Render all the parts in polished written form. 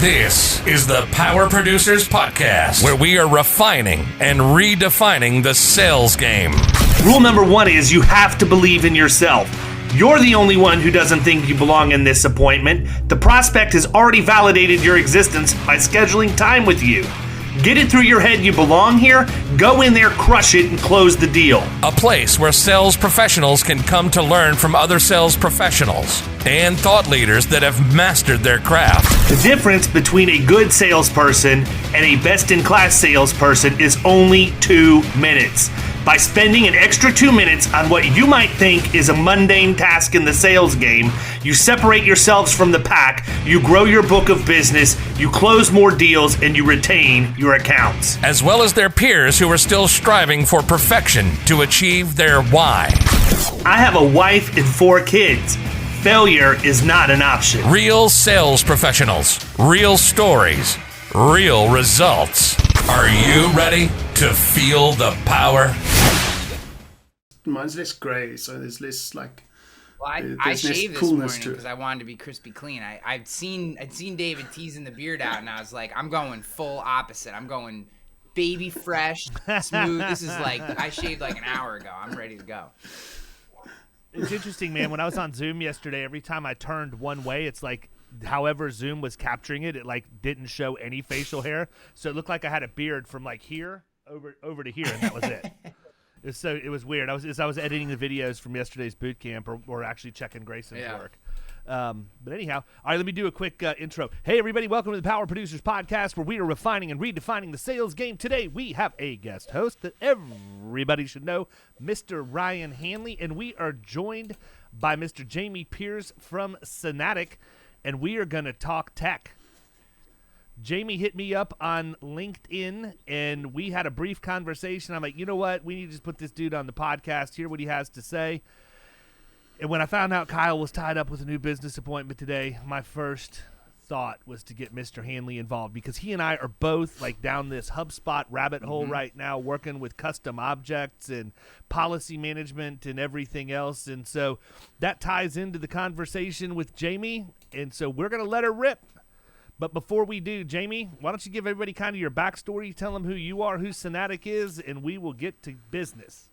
This is the Power Producers Podcast, where we are refining and redefining the sales game. Rule number one is you have to believe in yourself. You're the only one who doesn't think you belong in this appointment. The prospect has already validated your existence by scheduling time with you. Get it through your head you belong here, go in there, crush it, and close the deal. A place where sales professionals can come to learn from other sales professionals and thought leaders that have mastered their craft. The difference between a good salesperson and a best-in-class salesperson is only 2 minutes. By spending an extra 2 minutes on what you might think is a mundane task in the sales game, you separate yourselves from the pack, you grow your book of business, you close more deals, and you retain your accounts. As well as their peers who are still striving for perfection to achieve their why. I have a wife and 4 kids. Failure is not an option. Real sales professionals, real stories, real results. Are you ready to feel the power? Mine's less grey, so there's less like. Well, I shaved this morning because I wanted to be crispy clean. I'd seen David teasing the beard out, and I was like, I'm going full opposite. I'm going baby fresh, smooth. This is like I shaved like an hour ago. I'm ready to go. It's interesting, man. When I was on Zoom yesterday, every time I turned one way, it's like however Zoom was capturing it, it like didn't show any facial hair, so it looked like I had a beard from like here over to here, and that was it. It was weird. I was editing the videos from yesterday's boot camp, or actually checking Grayson's work. But anyhow, all right, let me do a quick intro. Hey, everybody, welcome to the Power Producers Podcast, where we are refining and redefining the sales game. Today, we have a guest host that everybody should know, Mr. Ryan Hanley, and we are joined by Mr. Jamie Pierce from Synatic, and we are going to talk tech. Jamie hit me up on LinkedIn, and we had a brief conversation. I'm like, you know what? We need to just put this dude on the podcast, hear what he has to say. And when I found out Kyle was tied up with a new business appointment today, my first thought was to get Mr. Hanley involved, because he and I are both like down this HubSpot rabbit hole right now, working with custom objects and policy management and everything else. And so that ties into the conversation with Jamie. And so we're going to let her rip. But before we do, Jamie, why don't you give everybody kind of your backstory, tell them who you are, who Synatic is, and we will get to business.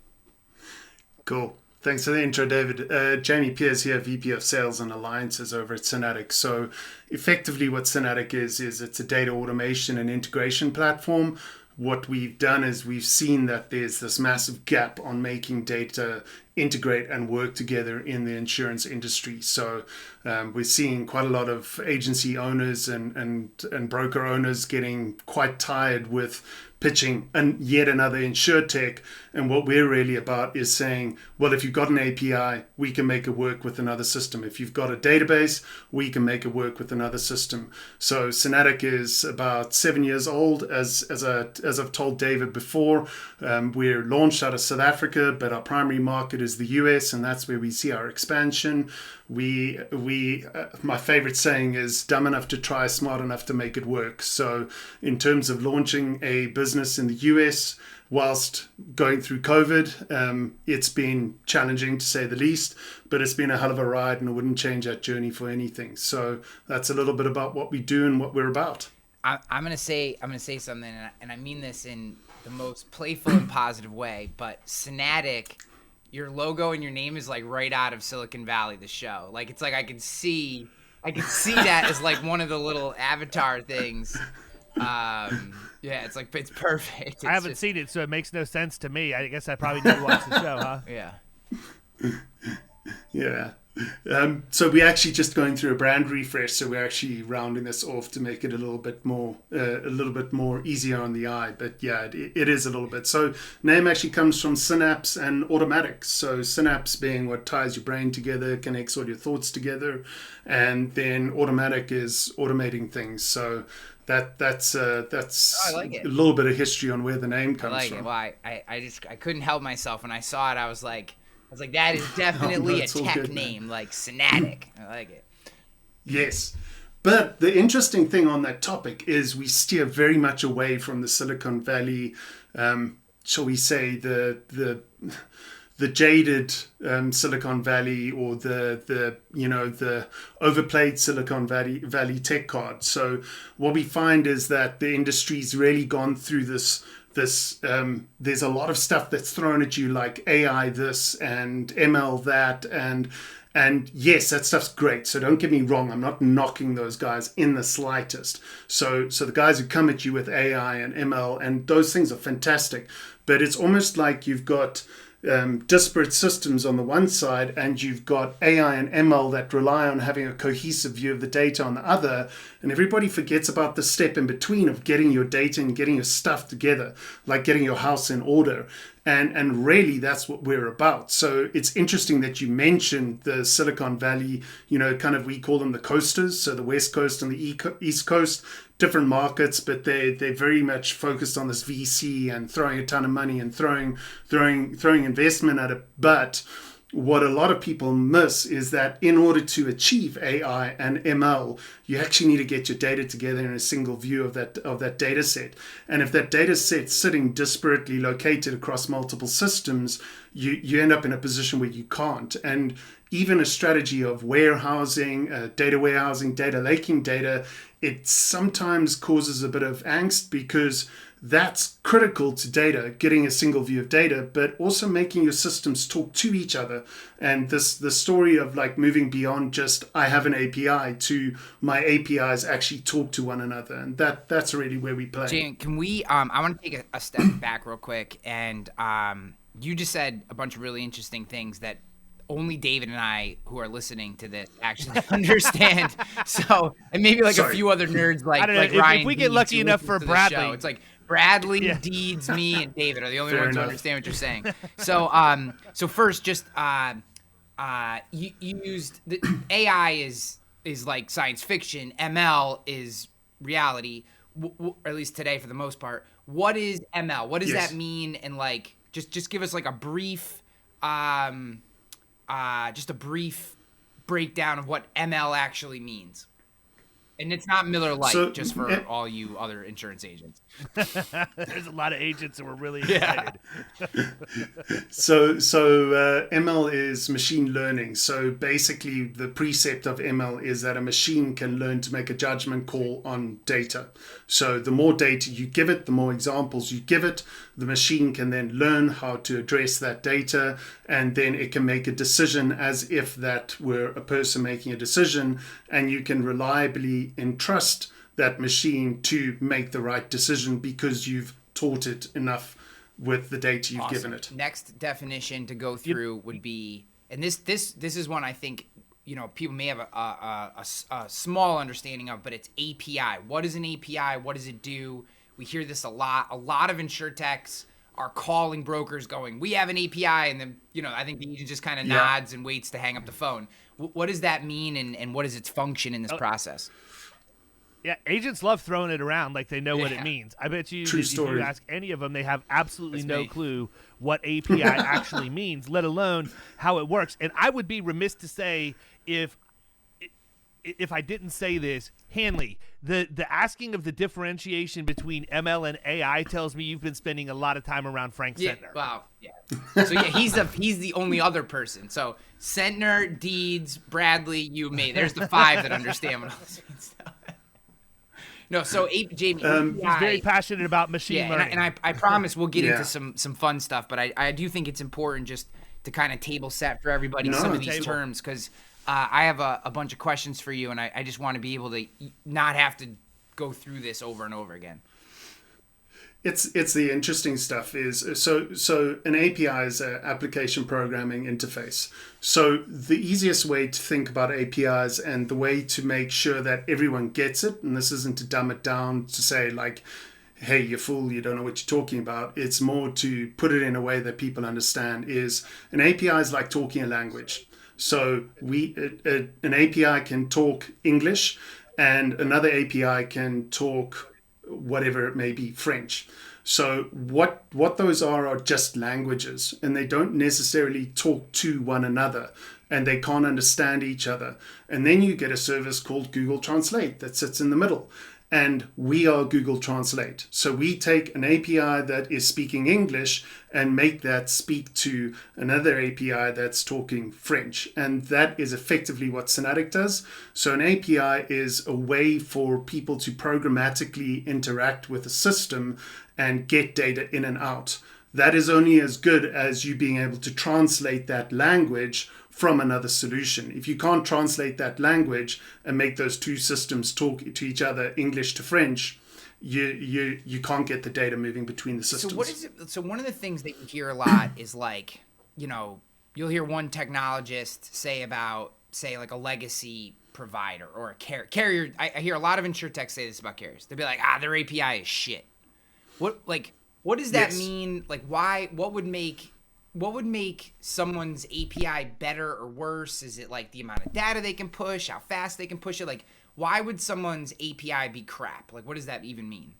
Cool. Thanks for the intro, David. Jamie Pierce here, VP of Sales and Alliances over at Synatic. So effectively what Synatic is it's a data automation and integration platform. What we've done is we've seen that there's this massive gap on making data integrate and work together in the insurance industry. So we're seeing quite a lot of agency owners and broker owners getting quite tired with pitching and yet another insurtech. And what we're really about is saying, well, if you've got an API, we can make it work with another system. If you've got a database, we can make it work with another system. So Synatic is about 7 years old, as I've told David before. We're launched out of South Africa, but our primary market is the US, and that's where we see our expansion. My favorite saying is dumb enough to try, smart enough to make it work. So in terms of launching a business in the US whilst going through COVID, it's been challenging to say the least, but it's been a hell of a ride, and I wouldn't change that journey for anything. So that's a little bit about what we do and what we're about. I'm gonna say something, and I mean this in the most playful and positive way, but Synatic, your logo and your name is like right out of Silicon Valley, the show. Like, it's like I could see that as like one of the little avatar things. Yeah, it's like, it's perfect. I haven't seen it, so it makes no sense to me. I guess I probably need to watch the show, huh? Yeah. Yeah. So we're actually just going through a brand refresh. So we're actually rounding this off to make it a little bit more easier on the eye. But yeah, it is a little bit. So name actually comes from synapse and automatics. So synapse being what ties your brain together, connects all your thoughts together, and then automatic is automating things. So that's I like it. A little bit of history on where the name comes from. Well, I couldn't help myself when I saw it. I was like, that is definitely a tech name, like Synatic. I like it. Yes. But the interesting thing on that topic is we steer very much away from the Silicon Valley, shall we say, the the jaded Silicon Valley or the overplayed Silicon Valley tech card. So what we find is that the industry's really gone through this there's a lot of stuff that's thrown at you, like AI this and ML that, and yes, that stuff's great. So don't get me wrong, I'm not knocking those guys in the slightest. So the guys who come at you with AI and ML, and those things are fantastic, but it's almost like you've got disparate systems on the one side, and you've got AI and ML that rely on having a cohesive view of the data on the other, and everybody forgets about the step in between of getting your data and getting your stuff together, like getting your house in order. And really, that's what we're about. So it's interesting that you mentioned the Silicon Valley, kind of, we call them the coasters, so the West Coast and the East Coast, different markets, but they're very much focused on this VC and throwing a ton of money and throwing investment at it. But what a lot of people miss is that in order to achieve AI and ML, you actually need to get your data together in a single view of that data set. And if that data set's sitting disparately located across multiple systems, you end up in a position where you can't. And even a strategy of warehousing, data warehousing, data laking data, it sometimes causes a bit of angst, because that's critical to data, getting a single view of data, but also making your systems talk to each other. And the story of like moving beyond just I have an API to my APIs actually talk to one another, and that's really where we play. Jane, can we? I want to take a step back real quick, and you just said a bunch of really interesting things that only David and I, who are listening to this, actually understand. So, and maybe like a few other nerds like Ryan. If we get lucky enough for Bradley, it's like Bradley, Deeds, me, and David are the only ones who understand what you're saying. So, so first, just you used the AI is like science fiction. ML is reality, or at least today for the most part. What is ML? What does that mean? And like, just give us like a brief, just a brief breakdown of what ML actually means. And it's not Miller Lite, just for all you other insurance agents. There's a lot of agents that were really excited. So ML is machine learning. So basically, the precept of ML is that a machine can learn to make a judgment call on data. So the more data you give it, the more examples you give it, the machine can then learn how to address that data, and then it can make a decision as if that were a person making a decision, and you can reliably entrust that machine to make the right decision because you've taught it enough with the data you've given it. Next definition to go through would be, and this is one I think people may have a small understanding of, but it's API. What is an API? What does it do? We hear this a lot. A lot of insurtechs are calling brokers going, we have an API, and then I think the agent just kind of nods and waits to hang up the phone. What does that mean, and what is its function in this process? Yeah, agents love throwing it around like they know what it means. I bet you, if you ask any of them, they have absolutely no clue what API actually means, let alone how it works. And I would be remiss to say if I didn't say this, Hanley, the asking of the differentiation between ML and AI tells me you've been spending a lot of time around Frank Sentner. Wow. Yeah. So he's the only other person. So Sentner, Deeds, Bradley, you, me. There's the five that understand what all this means. No, so Jamie, he's very passionate about machine learning. And I promise we'll get into some fun stuff, but I do think it's important just to kind of table set for everybody some of these terms, because I have a bunch of questions for you, and I just want to be able to not have to go through this over and over again. It's the interesting stuff is so an API is an application programming interface. So the easiest way to think about APIs and the way to make sure that everyone gets it, and this isn't to dumb it down to say like, hey, you fool, you don't know what you're talking about. It's more to put it in a way that people understand, is an API is like talking a language. So an API can talk English, and another API can talk whatever it may be, French. So what those are just languages, and they don't necessarily talk to one another, and they can't understand each other. And then you get a service called Google Translate that sits in the middle. and we are Google Translate. So we take an API that is speaking English and make that speak to another API that's talking French. And that is effectively what Synatic does. So an API is a way for people to programmatically interact with a system and get data in and out. That is only as good as you being able to translate that language from another solution. If you can't translate that language and make those two systems talk to each other, English to French, you can't get the data moving between the systems. So what is it? So one of the things that you hear a lot is like, you'll hear one technologist say about, say, like a legacy provider or a carrier. I hear a lot of insurtechs say this about carriers. They'll be like, their API is shit. What does that mean? Like, why? What would make someone's API better or worse? Is it like the amount of data they can push, how fast they can push it? Like, why would someone's API be crap? Like, what does that even mean?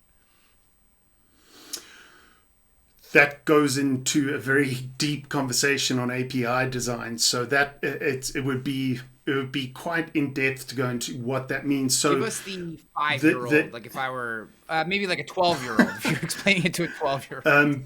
That goes into a very deep conversation on API design. So that it would be quite in depth to go into what that means. So give us the 5-year-old, like if I were maybe like a 12-year-old, if you're explaining it to a 12-year-old.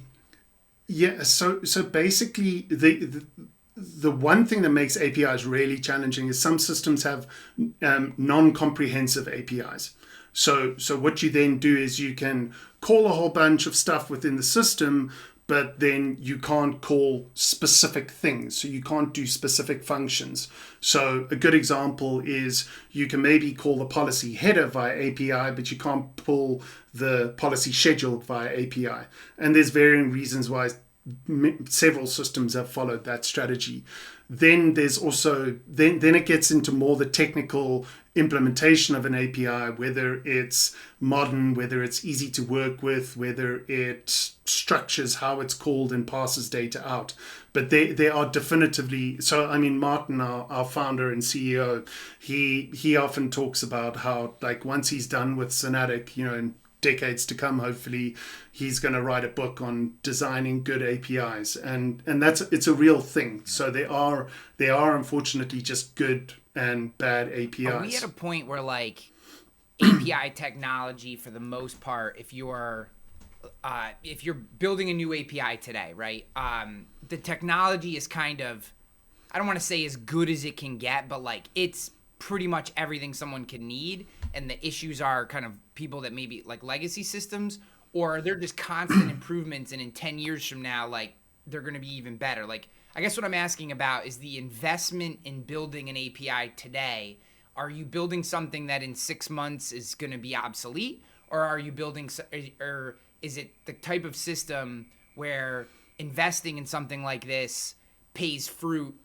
Yeah, so basically the one thing that makes APIs really challenging is some systems have non-comprehensive APIs. So what you then do is you can call a whole bunch of stuff within the system, but then you can't call specific things. So you can't do specific functions. So a good example is you can maybe call the policy header via API, but you can't pull the policy schedule via API. And there's varying reasons why several systems have followed that strategy. Then there's also, then it gets into more the technical implementation of an API, whether it's modern, whether it's easy to work with, whether it structures how it's called and passes data out. But they are definitively, so I mean, Martin, our founder and CEO, he often talks about how, like, once he's done with Synatic, in decades to come, hopefully he's going to write a book on designing good APIs, and it's a real thing. So they are unfortunately just good and bad APIs. Are we at a point where, like, API technology, for the most part, if you're building a new API today, right? The technology is kind of, I don't want to say as good as it can get, but like it's pretty much everything someone can need, and the issues are kind of people that maybe like legacy systems, or they're just constant improvements, and in 10 years from now, like, they're going to be even better. Like, I guess what I'm asking about is the investment in building an API today. Are you building something that in 6 months is going to be obsolete, or are you building, or is it the type of system where investing in something like this pays fruit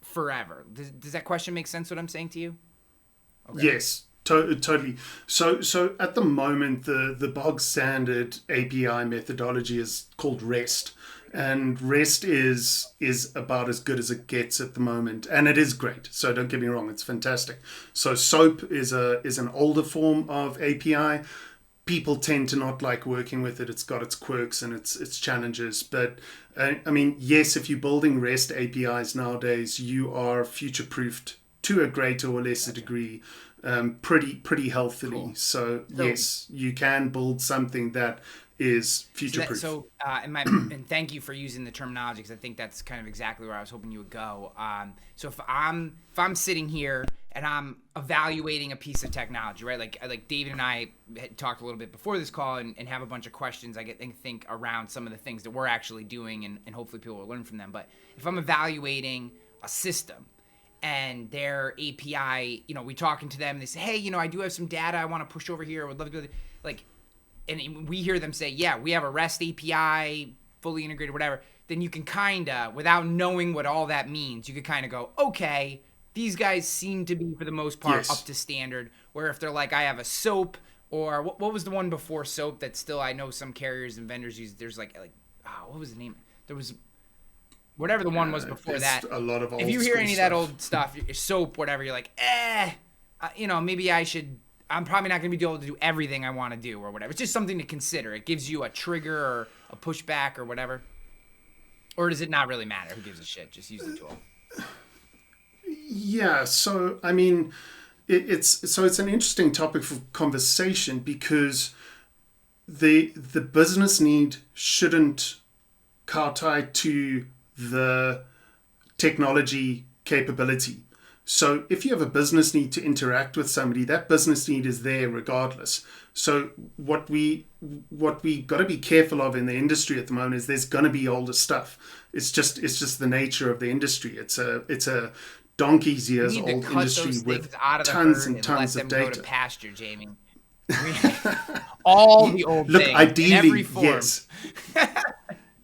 forever? Does that question make sense, what I'm saying to you? Okay. Yes, totally. So at the moment, the bog standard API methodology is called REST. And REST is about as good as it gets at the moment, and it is great. So don't get me wrong, it's fantastic. So SOAP is an older form of API. People tend to not like working with it. It's got its quirks and its challenges. But I mean, yes, if you're building REST APIs nowadays, you are future-proofed to a greater or lesser degree, pretty healthily. Cool. So yes, you can build something that is future-proof. And thank you for using the terminology, because I think that's kind of exactly where I was hoping you would go. So if I'm sitting here and I'm evaluating a piece of technology, right? Like David and I had talked a little bit before this call, and have a bunch of questions I think around some of the things that we're actually doing, and hopefully people will learn from them. But if I'm evaluating a system and their API, we talking to them, and they say, hey, I do have some data I want to push over here. I would love to do like. And we hear them say, yeah, we have a REST API, fully integrated, whatever, then you can kind of, without knowing what all that means, you could kind of go, okay, these guys seem to be, for the most part, up to standard. Where if they're like, I have a SOAP, or what was the one before SOAP that still I know some carriers and vendors use? There's what was the name? There was whatever the one was before that. A lot of old if you hear any stuff. of that old stuff, SOAP, whatever, you're like, maybe I should. I'm probably not going to be able to do everything I want to do or whatever. It's just something to consider. It gives you a trigger or a pushback or whatever. Or does it not really matter? Who gives a shit? Just use the tool. Yeah. So, I mean, it's an interesting topic for conversation, because the business need shouldn't tie to the technology capability. So if you have a business need to interact with somebody, that business need is there regardless. So what we got to be careful of in the industry at the moment is there's going to be older stuff. It's just the nature of the industry. It's a donkey's years old industry with tons and tons of data. Go to pasture, Jamie. All the old Look, things ideally, in every form. Yes.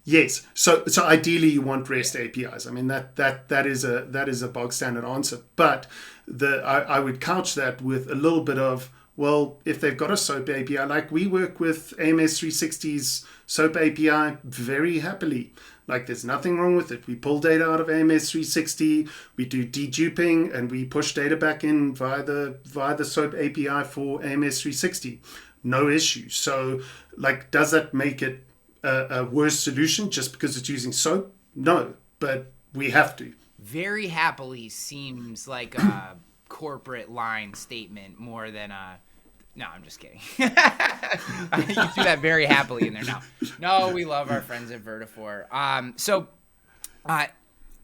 Yes. So ideally you want REST APIs. I mean that is a bog standard answer. But I would couch that with a little bit of, well, if they've got a SOAP API, like we work with AMS 360's SOAP API very happily. Like there's nothing wrong with it. We pull data out of AMS 360, we do deduping, and we push data back in via the SOAP API for AMS 360. No issue. So like, does that make it a worse solution just because it's using SOAP? No, but we have to. Very happily seems like a corporate line statement more than a... No, I'm just kidding. You threw that very happily in there. No, we love our friends at Vertafore.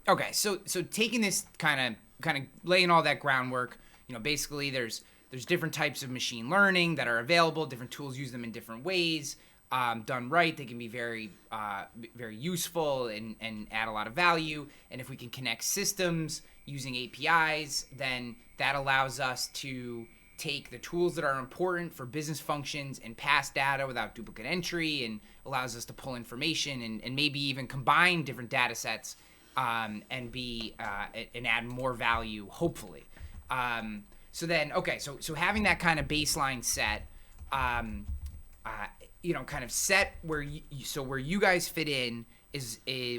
Okay, so taking this kind of laying all that groundwork, basically there's different types of machine learning that are available. Different tools use them in different ways. Done right, they can be very useful and add a lot of value. And if we can connect systems using APIs, then that allows us to take the tools that are important for business functions and pass data without duplicate entry, and allows us to pull information and maybe even combine different data sets and add more value, hopefully. So having that kind of baseline set, kind of set where you guys fit in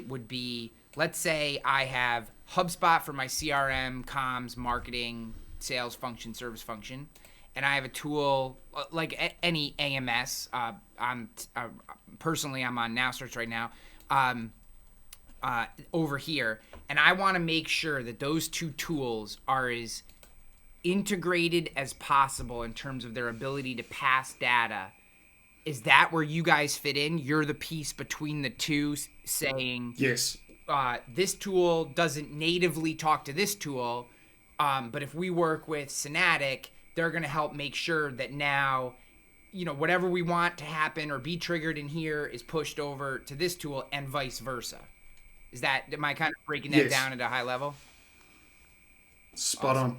would be, let's say I have HubSpot for my CRM, comms, marketing, sales function, service function, and I have a tool like any AMS. I'm on NowSearch right now over here, and I want to make sure that those two tools are as integrated as possible in terms of their ability to pass data. Is that where you guys fit in? You're the piece between the two, saying, yes, this tool doesn't natively talk to this tool, but if we work with Synatic, they're going to help make sure that now, whatever we want to happen or be triggered in here is pushed over to this tool, and vice versa. Am I kind of breaking that down at a high level? Spot on.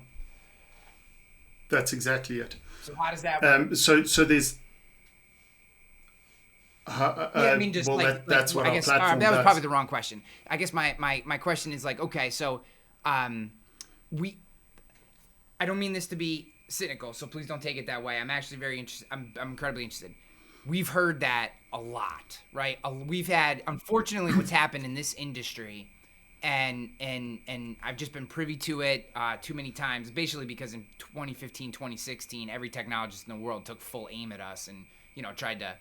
That's exactly it. So how does that work? So there's... that's what I guess. That was probably the wrong question. I guess my question is like, okay, so I don't mean this to be cynical, so please don't take it that way. I'm actually very interested. I'm incredibly interested. We've heard that a lot, right? We've had, unfortunately, what's happened in this industry, and I've just been privy to it too many times, basically because in 2015, 2016, every technologist in the world took full aim at us and tried to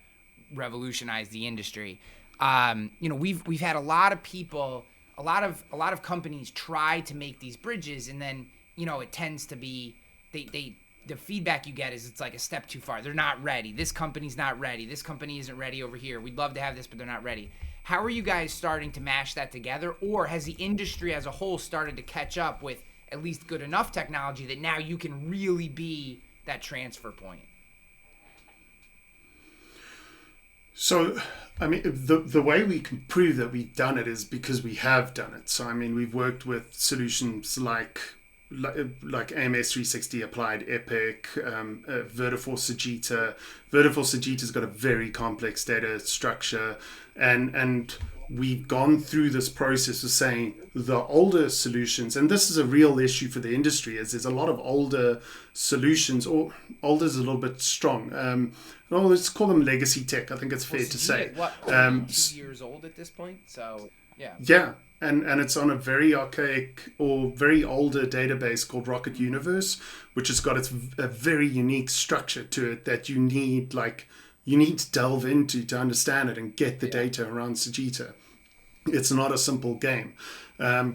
revolutionize the industry. We've had a lot of people, a lot of companies try to make these bridges, and then it tends to be the feedback you get is it's like a step too far. They're not ready. This company's not ready. This company isn't ready over here. We'd love to have this, but they're not ready. How are you guys starting to mash that together? Or has the industry as a whole started to catch up with at least good enough technology that now you can really be that transfer point? So, I mean, the way we can prove that we've done it is because we have done it. So, I mean, we've worked with solutions like AMS 360 applied Epic, Vertafore Sagitta. Vertafore Sagitta's got a very complex data structure, and we've gone through this process of saying the older solutions, and this is a real issue for the industry, is there's a lot of older solutions, or older is a little bit strong. Let's call them legacy tech. I think it's fair to say. What, 2 years old at this point? So, yeah. Yeah. And it's on a very archaic or very older database called Rocket Universe, which has got a very unique structure to it that you need to delve into to understand it and get the data around Sagitta. It's not a simple game.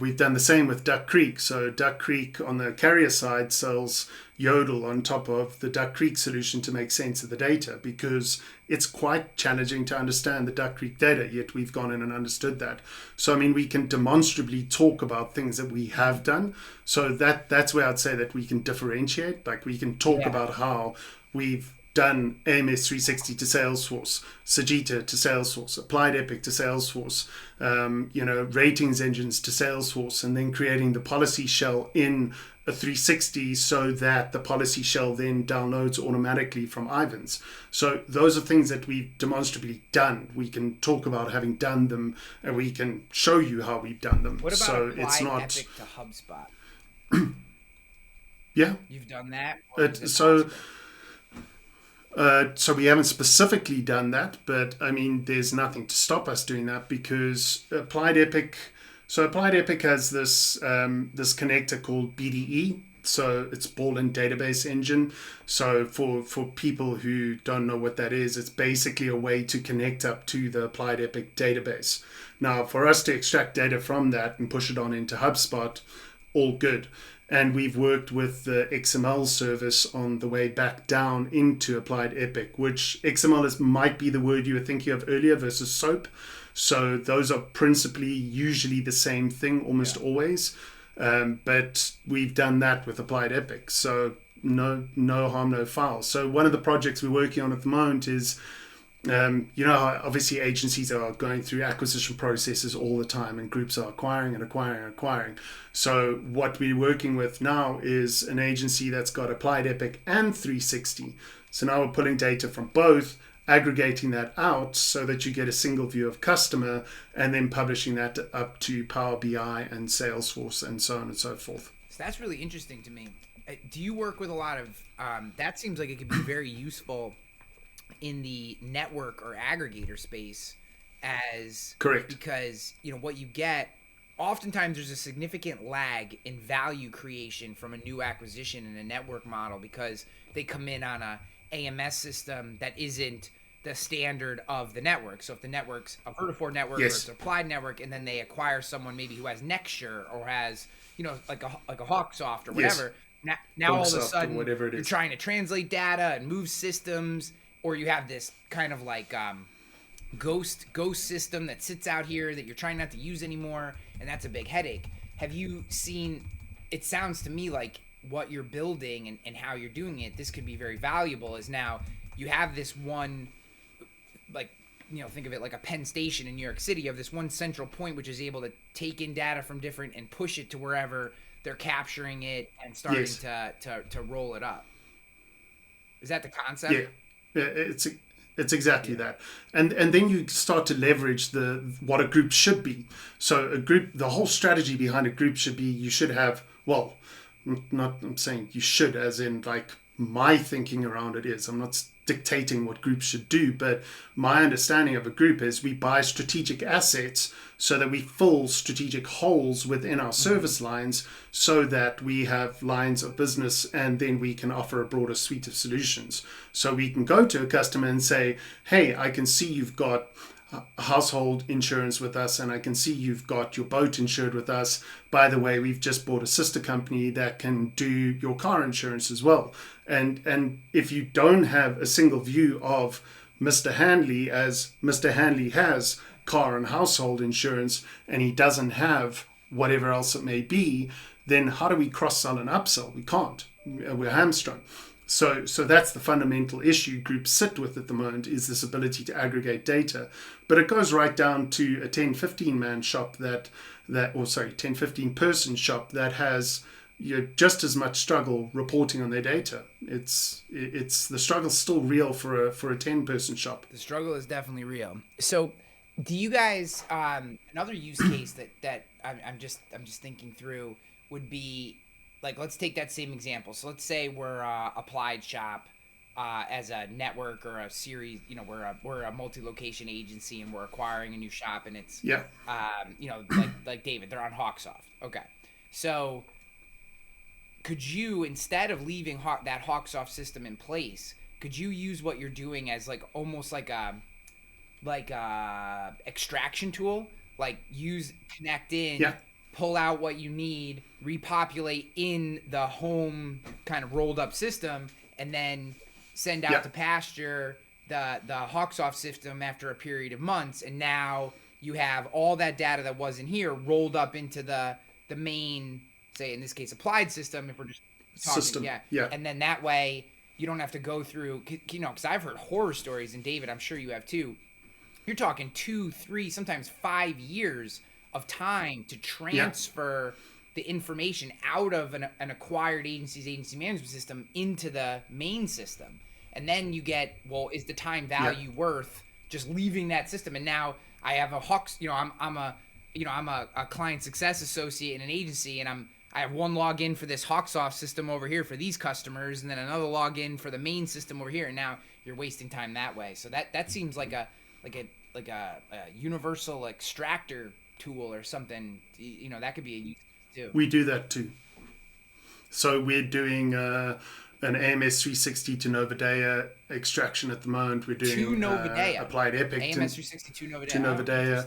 We've done the same with Duck Creek. So Duck Creek on the carrier side sells Yodel on top of the Duck Creek solution to make sense of the data, because it's quite challenging to understand the Duck Creek data, yet we've gone in and understood that. So, I mean, we can demonstrably talk about things that we have done. So that's where I'd say that we can differentiate. Like, we can talk about how we've done AMS 360 to Salesforce, Sagita to Salesforce, Applied Epic to Salesforce, ratings engines to Salesforce, and then creating the policy shell in a 360 so that the policy shell then downloads automatically from Ivan's. So those are things that we've demonstrably done. We can talk about having done them, and we can show you how we've done them. What about so Applied it's not Epic to HubSpot? Yeah. You've done that? So we haven't specifically done that, but I mean, there's nothing to stop us doing that, because Applied Epic has this this connector called BDE. So it's Ball and Database Engine. So for people who don't know what that is, it's basically a way to connect up to the Applied Epic database. Now, for us to extract data from that and push it on into HubSpot, all good. And we've worked with the XML service on the way back down into Applied Epic, which XML might be the word you were thinking of earlier versus SOAP. So those are principally usually the same thing almost always. But we've done that with Applied Epic. So no harm, no foul. So one of the projects we're working on at the moment is, obviously agencies are going through acquisition processes all the time, and groups are acquiring. So what we're working with now is an agency that's got Applied Epic and 360. So now we're pulling data from both, aggregating that out so that you get a single view of customer, and then publishing that up to Power BI and Salesforce and so on and so forth. So that's really interesting to me. Do you work with a lot of, that seems like it could be very useful in the network or aggregator space as correct, because what you get, oftentimes there's a significant lag in value creation from a new acquisition in a network model, because they come in on a AMS system that isn't the standard of the network. So if the network's a Vertafore network or it's an Applied network, and then they acquire someone maybe who has Nexture or has like a Hawksoft or whatever, now all of a sudden you're trying to translate data and move systems, or you have this kind of like ghost system that sits out here that you're trying not to use anymore, and that's a big headache. Have you seen, it sounds to me like what you're building and how you're doing it, this could be very valuable, is now you have this one, like, think of it like a Penn Station in New York City. You have this one central point which is able to take in data from different and push it to wherever they're capturing it and starting to roll it up. Is that the concept? Yeah, it's exactly that, and then you start to leverage what a group should be. So a group, the whole strategy behind a group should be, you should have, well, I'm saying you should, as in like my thinking around it is, I'm not dictating what groups should do, but my understanding of a group is we buy strategic assets so that we fill strategic holes within our service lines, so that we have lines of business, and then we can offer a broader suite of solutions. So we can go to a customer and say, hey, I can see you've got household insurance with us, and I can see you've got your boat insured with us. By the way, we've just bought a sister company that can do your car insurance as well. And if you don't have a single view of Mr. Hanley, as Mr. Hanley has car and household insurance, and he doesn't have whatever else it may be, then how do we cross-sell and upsell? We can't. We're hamstrung. So that's the fundamental issue groups sit with at the moment, is this ability to aggregate data. But it goes right down to a 10, 15 man shop 10, 15 person shop that has just as much struggle reporting on their data. It's the struggle's still real for a 10 person shop. The struggle is definitely real. So do you guys, another use case that I'm just thinking through would be, like, let's take that same example. So let's say we're a Applied shop as a network or a series. We're a multi-location agency, and we're acquiring a new shop, and it's like David, they're on Hawksoft. Okay, so could you, instead of leaving that Hawksoft system in place, could you use what you're doing as like almost like a extraction tool, like connect in pull out what you need, repopulate in the home kind of rolled up system, and then send out to pasture the Hawksoft system after a period of months. And now you have all that data that was in here rolled up into the main, say in this case, applied system, if we're just talking. System. Yeah. And then that way you don't have to go through, because I've heard horror stories, and David, I'm sure you have too. You're talking 2, 3, sometimes 5 years of time to transfer the information out of an acquired agency management system into the main system. And then you get, well, is the time value worth just leaving that system? And now I have a Hawks, I'm a client success associate in an agency, and I have one login for this Hawksoft system over here for these customers, and then another login for the main system over here. And now you're wasting time that way. So that seems like a universal extractor tool or something. That could be a use too. We do that too. So we're doing an AMS 360 to Novodea extraction at the moment. We're doing to Novodea. Applied Epic AMS 360 to Novodea. To Novodea.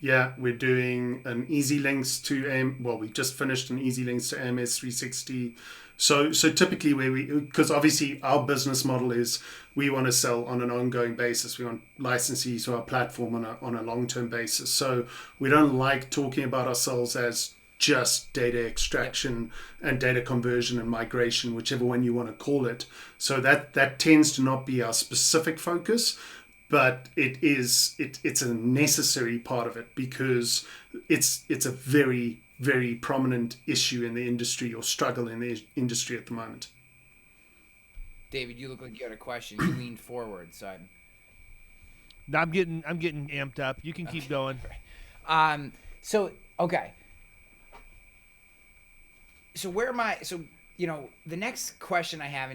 Yeah, we're doing an Easy Links to we just finished an Easy Links to AMS 360. So typically because obviously our business model is we want to sell on an ongoing basis. We want licensees to our platform on a long-term basis. So we don't like talking about ourselves as just data extraction and data conversion and migration, whichever one you want to call it. So that tends to not be our specific focus, but it's a necessary part of it because it's a very, very prominent issue in the industry or struggle in the industry at the moment. David, you look like you had a question. You leaned forward, so I'm getting amped up. You can keep going. So where am I? So the next question I have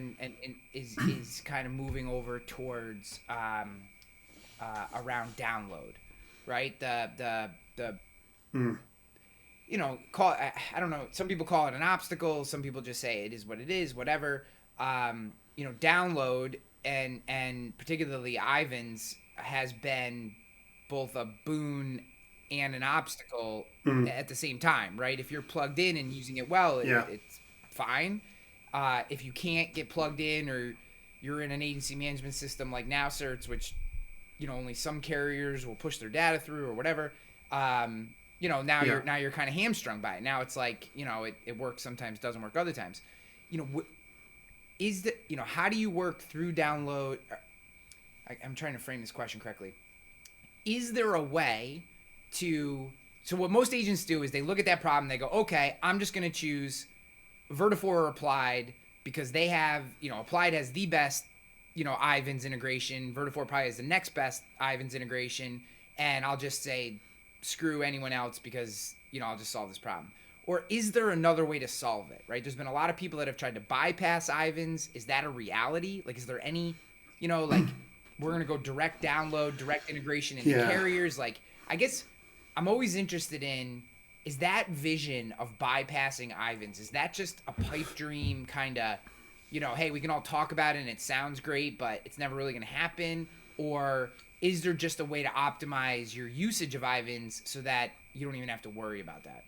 is kind of moving over towards around download, right? Call it, I don't know. Some people call it an obstacle. Some people just say it is what it is. Whatever. Download and particularly Ivan's has been both a boon and an obstacle at the same time, right? If you're plugged in and using it well, it's fine. If you can't get plugged in, or you're in an agency management system like NowCerts, which only some carriers will push their data through or whatever, you're kind of hamstrung by it. Now it's like it works sometimes, doesn't work other times. How do you work through download? I'm trying to frame this question correctly. Is there a way so what most agents do is they look at that problem, they go, okay, I'm just going to choose Vertafore or Applied because they have, Applied has the best, Ivan's integration. Vertafore probably has the next best Ivan's integration. And I'll just say, screw anyone else because, I'll just solve this problem. Or is there another way to solve it, right? There's been a lot of people that have tried to bypass Ivan's. Is that a reality? Like, is there any, we're going to go direct download, direct integration into carriers? Like, I guess I'm always interested in, is that vision of bypassing Ivan's, is that just a pipe dream kind of, hey, we can all talk about it and it sounds great, but it's never really going to happen? Or is there just a way to optimize your usage of Ivan's so that you don't even have to worry about that?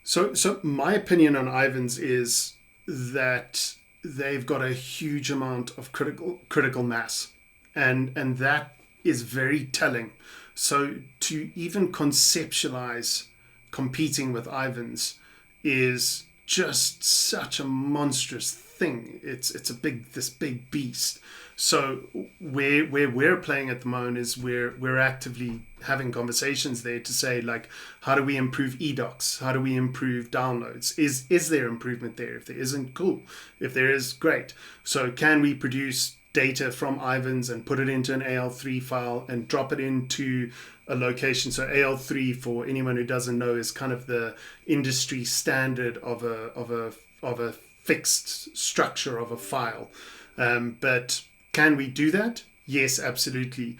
So my opinion on Ivan's is that they've got a huge amount of critical mass, and that is very telling. So to even conceptualize competing with Ivan's is just such a monstrous thing. It's this big beast. So where we're playing at the moment is we're actively having conversations there to say, like, how do we improve eDocs? How do we improve downloads? Is there improvement there? If there isn't, cool. If there is, great. So can we produce data from Ivan's and put it into an AL3 file and drop it into a location? So AL3, for anyone who doesn't know, is kind of the industry standard of a fixed structure of a file. But can we do that? Yes, absolutely.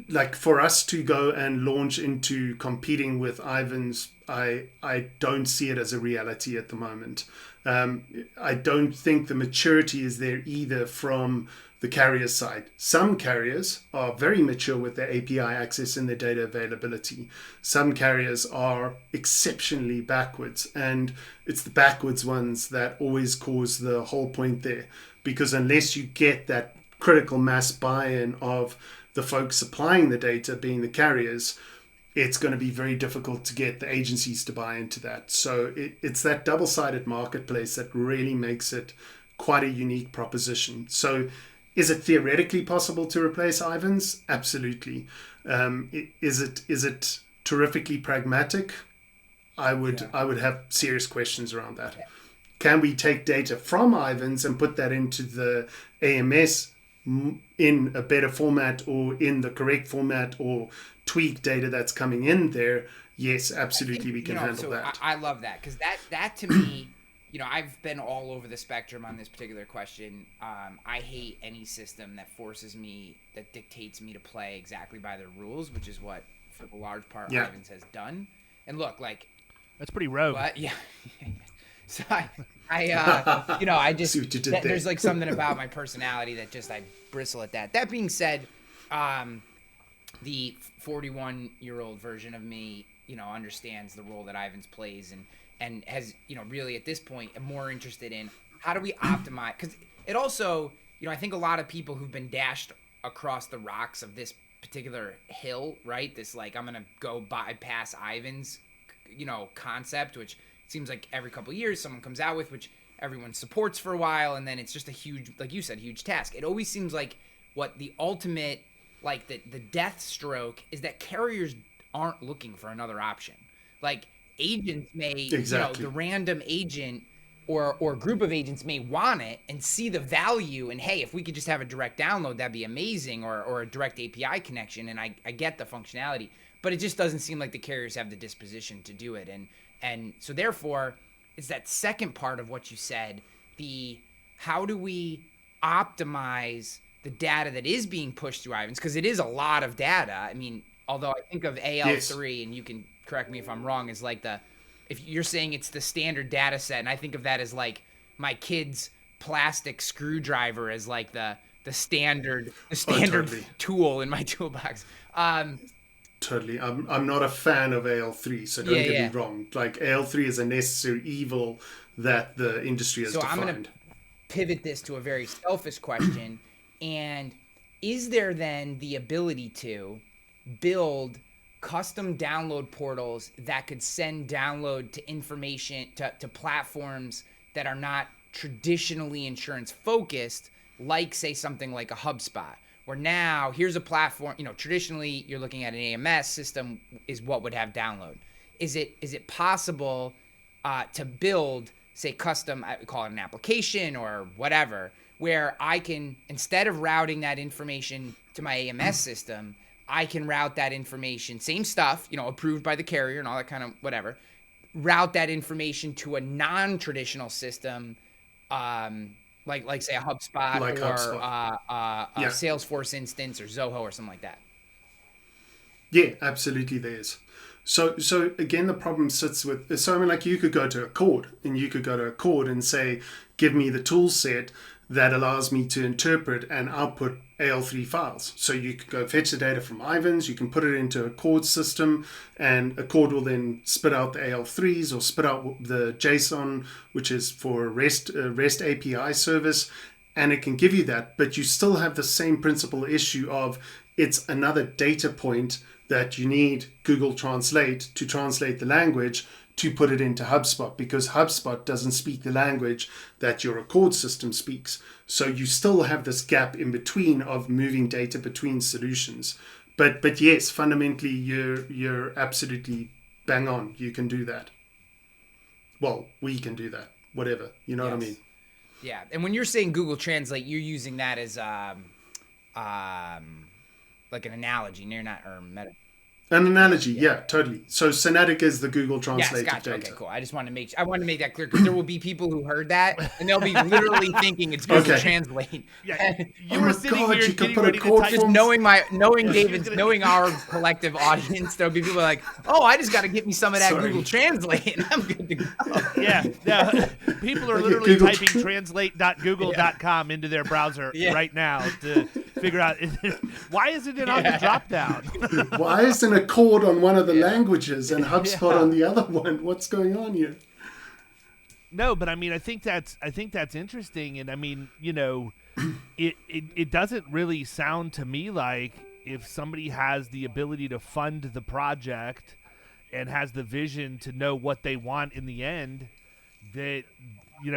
Like, for us to go and launch into competing with Ivan's, I don't see it as a reality at the moment. I don't think the maturity is there either from the carrier side. Some carriers are very mature with their API access and their data availability. Some carriers are exceptionally backwards, and it's the backwards ones that always cause the whole point there, because unless you get that critical mass buy-in of the folks supplying the data, being the carriers, it's going to be very difficult to get the agencies to buy into that. So it's that double-sided marketplace that really makes it quite a unique proposition. So is it theoretically possible to replace Ivans? Absolutely. Is it terrifically pragmatic? I would have serious questions around that. Can we take data from Ivans and put that into the AMS in a better format or in the correct format, or tweak data that's coming in there? Yes, absolutely, we can handle that. I love that, because that to me, I've been all over the spectrum on this particular question. I hate any system that that dictates me to play exactly by their rules, which is what, for the large part, Ivans has done. And look, like, that's pretty rogue. But yeah. So I just, See what you did there. There's like something about my personality that just, I bristle at that. That being said, the 41-year-old version of me, understands the role that Ivans plays, and has, really at this point, am more interested in how do we optimize, because it also, I think a lot of people who've been dashed across the rocks of this particular hill, right? This, like, I'm going to go bypass Ivans, concept, which seems like every couple of years someone comes out with, which everyone supports for a while, and then it's just a huge, like you said, huge task. It always seems like what the ultimate, like the death stroke is that carriers aren't looking for another option. Like, agents may, exactly. The random agent or group of agents may want it and see the value, and hey, if we could just have a direct download, that'd be amazing, or a direct API connection, and I get the functionality, but it just doesn't seem like the carriers have the disposition to do it. And so therefore, it's that second part of what you said, how do we optimize the data that is being pushed through Ivans, because it is a lot of data. I mean, although I think of AL3, and you can correct me if I'm wrong, is like if you're saying it's the standard data set, and I think of that as like my kid's plastic screwdriver as like the standard totally. tool in my toolbox. Totally. I'm not a fan of AL3, so don't get me wrong. Like, AL3 is a necessary evil that the industry has defined. I'm going to pivot this to a very selfish question. And is there then the ability to build custom download portals that could send download to information to platforms that are not traditionally insurance focused, like, say, something like a HubSpot, where now here's a platform, traditionally you're looking at an AMS system is what would have download. Is it possible to build, say, custom, I would call it an application or whatever, where I can, instead of routing that information to my AMS system, I can route that information, same stuff, approved by the carrier and all that kind of whatever, route that information to a non-traditional system, like say a HubSpot, like or HubSpot. A Salesforce instance, or Zoho, or something like that. Yeah, absolutely there is. So again, the problem sits with, so I mean, like, you could go to Accord and say, give me the tool set that allows me to interpret and output AL3 files. So you could go fetch the data from Ivans, you can put it into Accord's system, and Accord will then spit out the AL3s or spit out the JSON, which is for REST API service, and it can give you that. But you still have the same principal issue of, it's another data point that you need Google Translate to translate the language to put it into HubSpot, because HubSpot doesn't speak the language that your Accord system speaks. So you still have this gap in between of moving data between solutions. But yes, fundamentally, you're absolutely bang on. You can do that. Well, we can do that. Whatever. You know what I mean? Yeah. And when you're saying Google Translate, you're using that as like an analogy. You're not, or meta. An analogy, yeah, totally. So Synatic is the Google Yes, translated gotcha. data. Okay, cool. I wanted to make that clear because there will be people who heard that and they'll be literally thinking it's Google Okay. Translate. Yeah, you Oh were my sitting God, here you can getting put a ready to code type. form- Knowing our collective audience, there'll be people like, oh, I just got to get me some of that Sorry. Google Translate and I'm good to go. Yeah, people are Like a literally Google typing translate.google.com into their browser right now to figure out why isn't it on the drop down? Why isn't a chord on one of the languages and HubSpot on the other one? What's going on here? No, but I mean, I think that's interesting, and I mean, it doesn't really sound to me like if somebody has the ability to fund the project and has the vision to know what they want in the end, that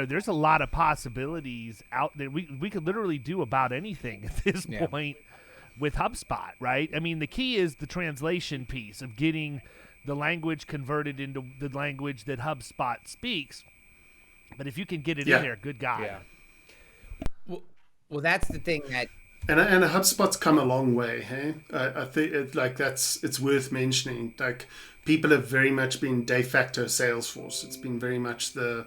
there's a lot of possibilities out there. We could literally do about anything at this point with HubSpot, right? I mean, the key is the translation piece of getting the language converted into the language that HubSpot speaks. But if you can get it in there, good God. Yeah. Well, that's the thing that. And HubSpot's come a long way, hey? I think it's worth mentioning. Like, people have very much been de facto Salesforce. It's been very much the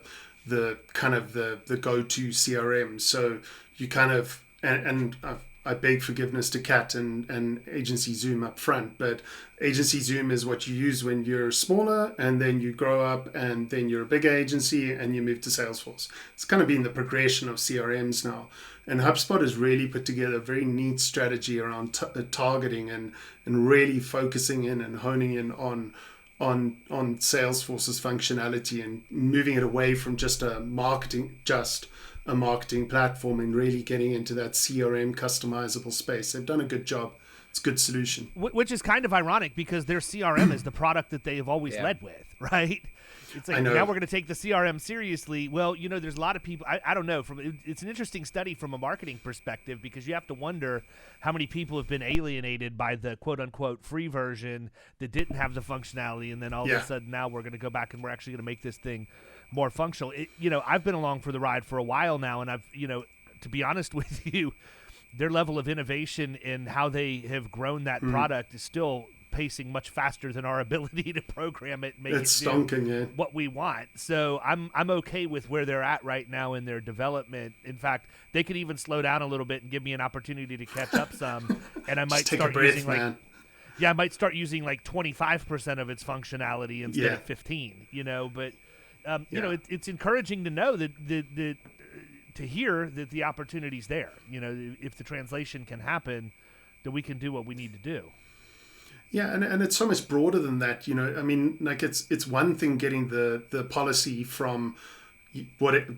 kind of the go-to CRM. So you kind of and I beg forgiveness to Kat and Agency Zoom up front, but Agency Zoom is what you use when you're smaller, and then you grow up, and then you're a bigger agency, and you move to Salesforce. It's kind of been the progression of CRMs now. And HubSpot has really put together a very neat strategy around targeting and really focusing in and honing in on Salesforce's functionality and moving it away from just a marketing platform and really getting into that CRM customizable space. They've done a good job. It's a good solution. Which is kind of ironic because their CRM is the product that they have always led with, right? It's like, now we're going to take the CRM seriously. Well, there's a lot of people, I don't know, it's an interesting study from a marketing perspective because you have to wonder how many people have been alienated by the quote-unquote free version that didn't have the functionality, and then all of a sudden now we're going to go back and we're actually going to make this thing more functional. I've been along for the ride for a while now, and I've, to be honest with you, their level of innovation in how they have grown that product is still pacing much faster than our ability to program it, make it do what we want. So I'm okay with where they're at right now in their development. In fact, they could even slow down a little bit and give me an opportunity to catch up some, and I might start using I might start using like 25% of its functionality instead of 15. But it's encouraging to know that to hear that the opportunity's there. If the translation can happen, that we can do what we need to do. Yeah, and it's so much broader than that. I mean, like it's one thing getting the policy from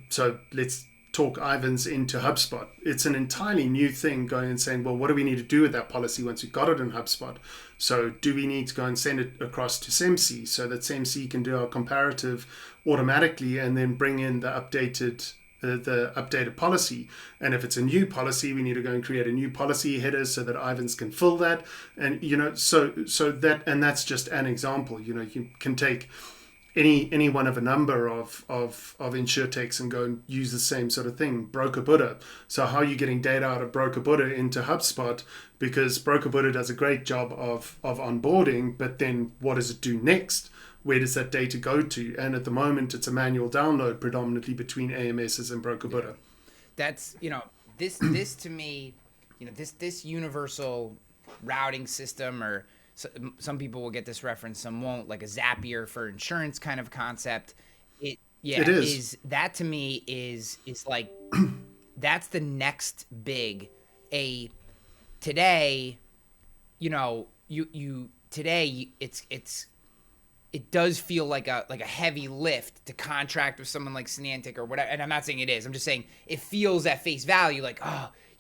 so let's talk Ivans into HubSpot. It's an entirely new thing going and saying, well, what do we need to do with that policy once we've got it in HubSpot? So do we need to go and send it across to SEMC so that SEMC can do our comparative automatically and then bring in the updated policy? And if it's a new policy, we need to go and create a new policy header so that Ivans can fill that. And so that, and that's just an example. You can take any one of a number of insurtechs and go and use the same sort of thing. Broker Buddha. So how are you getting data out of Broker Buddha into HubSpot? Because Broker Buddha does a great job of onboarding, but then what does it do next? Where does that data go to? And at the moment, it's a manual download predominantly between AMSs and Broker Buddha. That's, this to me, this universal routing system, or some people will get this reference, some won't, like a Zapier for insurance kind of concept. It is that to me is like, that's the next big, today, today it does feel like a heavy lift to contract with someone like Synatic or whatever. And I'm not saying it is. I'm just saying it feels at face value like,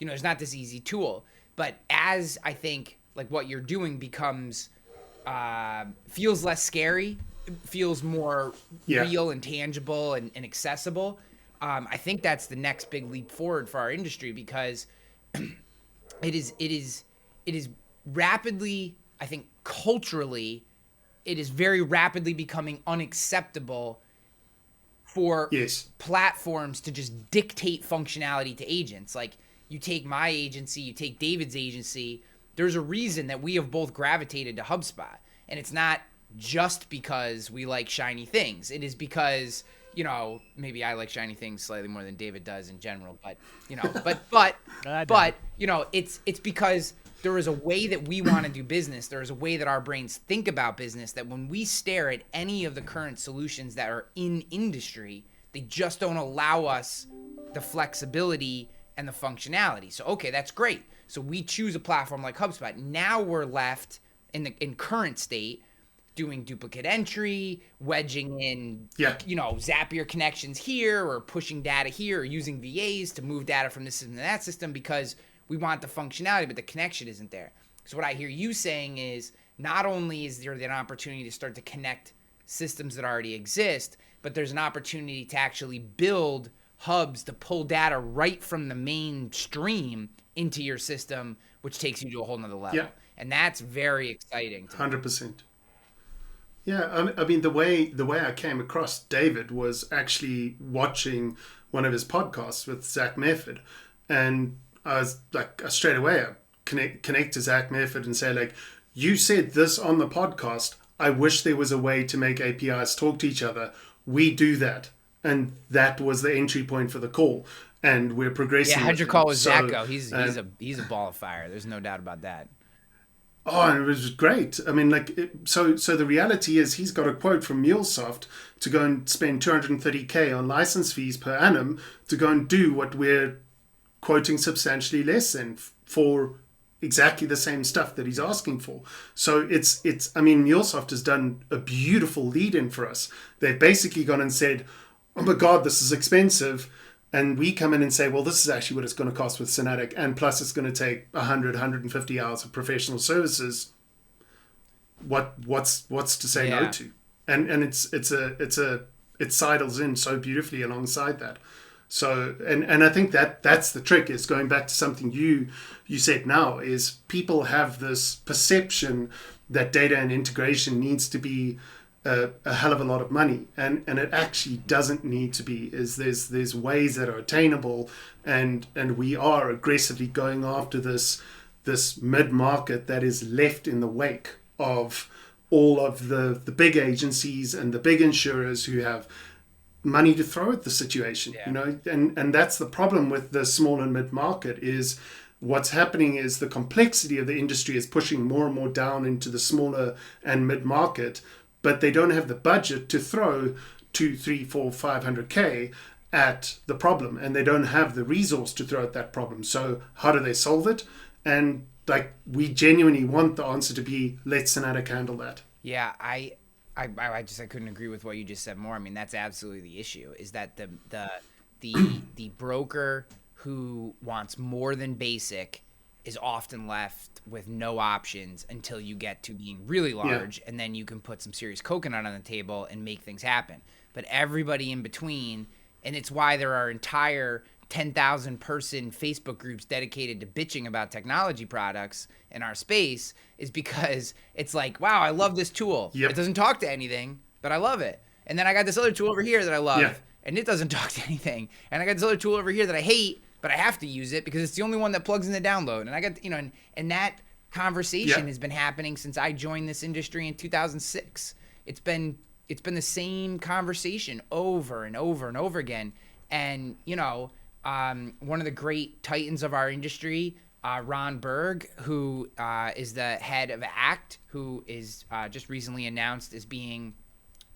there's not this easy tool. But as I think like what you're doing becomes feels less scary, feels more real and tangible and accessible. I think that's the next big leap forward for our industry because it is rapidly, I think culturally, it is very rapidly becoming unacceptable for platforms to just dictate functionality to agents. Like you take my agency, you take David's agency, there's a reason that we have both gravitated to HubSpot. And it's not just because we like shiny things. It is because, you know, maybe I like shiny things slightly more than David does in general, but, you know, but you know, it's because there is a way that we want to do business. There is a way that our brains think about business, that when we stare at any of the current solutions that are in industry, they just don't allow us the flexibility and the functionality. So, okay, that's great. So we choose a platform like HubSpot. Now we're left in current state doing duplicate entry, wedging in, you know, Zapier connections here, or pushing data here, or using VAs to move data from this system to that system because we want the functionality, but the connection isn't there. So what I hear you saying is, not only is there an opportunity to start to connect systems that already exist, but there's an opportunity to actually build hubs to pull data right from the mainstream into your system, which takes you to a whole nother level. And that's very exciting. 100%. Yeah, I mean, the way I came across David was actually watching one of his podcasts with Zach Mefford, and I was like, straight away, I connect to Zach Mefford and say, like, you said this on the podcast. I wish there was a way to make APIs talk to each other. We do that, and that was the entry point for the call, and we're progressing. Yeah, how'd your call with Zach go? He's a ball of fire. There's no doubt about that. Oh, and it was great. I mean, like, so the reality is he's got a quote from MuleSoft to go and spend $230K on license fees per annum to go and do what we're quoting substantially less than for exactly the same stuff that he's asking for. So it's I mean, MuleSoft has done a beautiful lead-in for us. They've basically gone and said, oh my God, this is expensive. And we come in and say, well, this is actually what it's going to cost with Synatic, and plus it's going to take 150 hours of professional services. What's to say no to? And it sidles in so beautifully alongside that. So and I think that's the trick, is going back to something you said now, is people have this perception that data and integration needs to be a hell of a lot of money, and it actually doesn't need to be. Is there's ways that are attainable, and we are aggressively going after this mid-market that is left in the wake of all of the big agencies and the big insurers who have money to throw at the situation. You know, and that's the problem with the small and mid-market, is what's happening is the complexity of the industry is pushing more and more down into the smaller and mid-market, but they don't have the budget to throw 200, 300, 400, 500K at the problem, and they don't have the resource to throw at that problem. So how do they solve it? And like, we genuinely want the answer to be, let Synatic handle that. Yeah, I couldn't agree with what you just said more. I mean, that's absolutely the issue, is that the broker who wants more than basic is often left with no options until you get to being really large, and then you can put some serious coconut on the table and make things happen. But everybody in between, and it's why there are entire 10,000 person Facebook groups dedicated to bitching about technology products in our space, is because it's like, wow, I love this tool. It doesn't talk to anything, but I love it. And then I got this other tool over here that I love, and it doesn't talk to anything. And I got this other tool over here that I hate, but I have to use it because it's the only one that plugs in the download. And I got, you know, and that conversation has been happening since I joined this industry in 2006. It's been the same conversation over and over and over again. And, you know, one of the great titans of our industry, Ron Berg, who is the head of ACT, who is just recently announced as being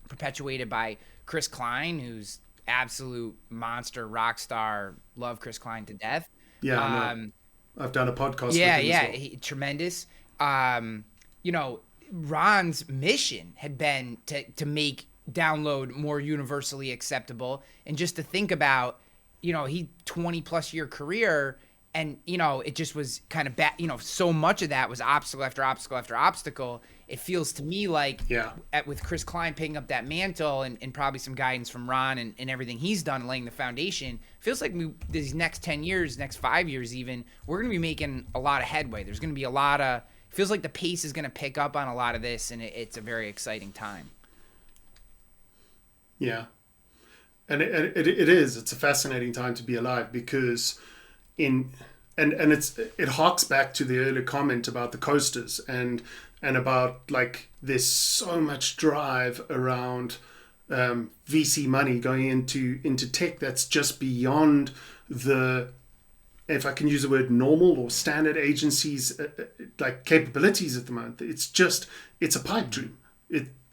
perpetuated by Chris Klein, who's absolute monster, rock star. Love Chris Klein to death. I've done a podcast with him as well. Tremendous. You know, Ron's mission had been to make download more universally acceptable, and just to think about, you know, he 20 plus year career, and, you know, it just was kind of bad. You know, so much of that was obstacle after obstacle after obstacle. It feels to me like with Chris Klein picking up that mantle, and probably some guidance from Ron and everything he's done, laying the foundation, feels like these next 10 years, next 5 years even, we're going to be making a lot of headway. There's going to be a lot of, feels like the pace is going to pick up on a lot of this, and it's a very exciting time. Yeah. And it is. It's a fascinating time to be alive, because it harks back to the earlier comment about the coasters and and about like there's so much drive around VC money going into tech that's just beyond the, if I can use the word, normal or standard agencies like capabilities at the moment. It's a pipe dream.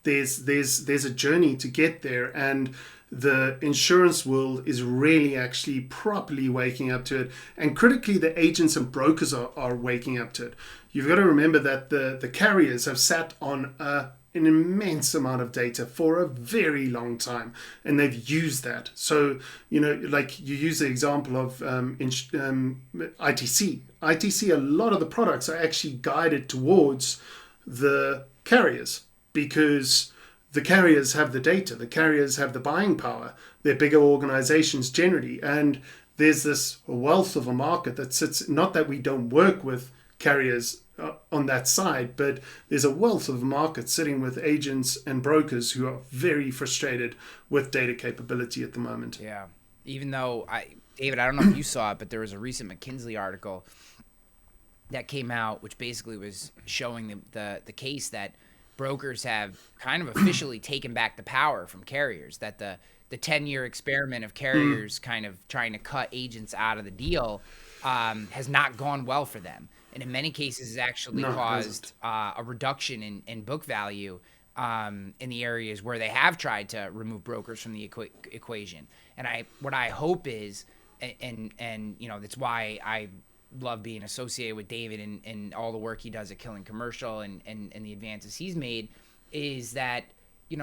There's a journey to get there, and the insurance world is really actually properly waking up to it. And critically, the agents and brokers are waking up to it. You've got to remember that the carriers have sat on an immense amount of data for a very long time, and they've used that. So, like you use the example of ITC. ITC, a lot of the products are actually guided towards the carriers because the carriers have the data, the carriers have the buying power, they're bigger organizations generally, and there's this wealth of a market that sits, not that we don't work with carriers on that side, but there's a wealth of market sitting with agents and brokers who are very frustrated with data capability at the moment. Yeah. Even though, David, I don't know if you saw it, but there was a recent McKinsey article that came out, which basically was showing the case that brokers have kind of officially taken back the power from carriers, that the 10-year experiment of carriers kind of trying to cut agents out of the deal has not gone well for them. And in many cases has actually caused a reduction in book value in the areas where they have tried to remove brokers from the equation. And what I hope is, and that's why I love being associated with David and all the work he does at Killing Commercial and the advances he's made, is that, we